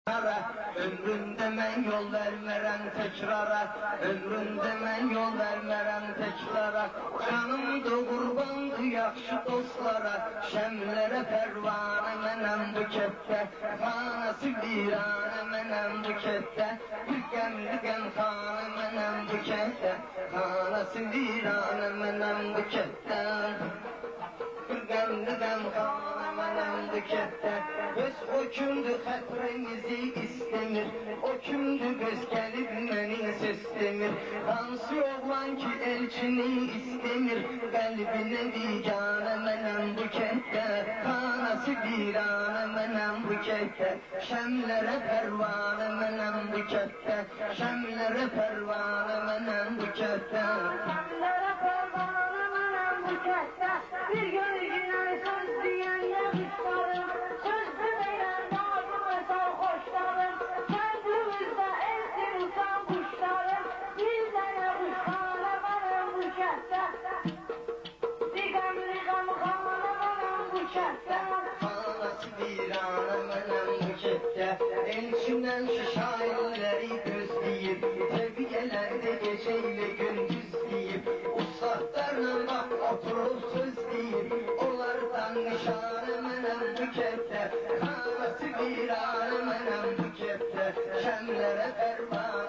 Ömrümde mən yol vermərəm təkrara, ömrümdə mən yol vermərəm təkrara. Canımda qurbandı yaxşı dostlara, şəmlərə pərvanə mənəm bu kətdə, xanası viranə mənəm bu kətdə, bir qəmli qəmxanə mənəm bu kətdə, xanası viranə mənəm bu kətdə, bir qəmli qəmxanə mənəm bu kətdə. Öz o kimdi xətrimizi istemir, o kimdi göz gəlib məni səslemir. Hansı oğlan ki elçini istemir, qəlbinə biganə mənəm bu kətdə, xanası viranə mənəm bu kətdə, şəmlərə pərvanə mənəm bu kətdə, şəmlərə pərvanə mənəm bu kətdə, şəmlərə pərvanə mənəm bu kətdə. Bir görüşünə söz deyəndə qışlarım, söz deməyən nazım əsal xoşlarım, kəndimizdə elçin uçan quşlarım, bir dənə quşxanə mənəm bu kətdə, diqəmli qəmxanə mənəm bu kətdə, xanası viranə mənəm bu kətdə. Elçindən şu şairləri gözləyib, təbiyyələrdə gecə ilə gündüz deyib, ustadlarla bak oturub söz deyib, onlardan nişanə mənəm bu kətdə, xanası viranə mənəm bu kətdə, şəmlərə pərvanə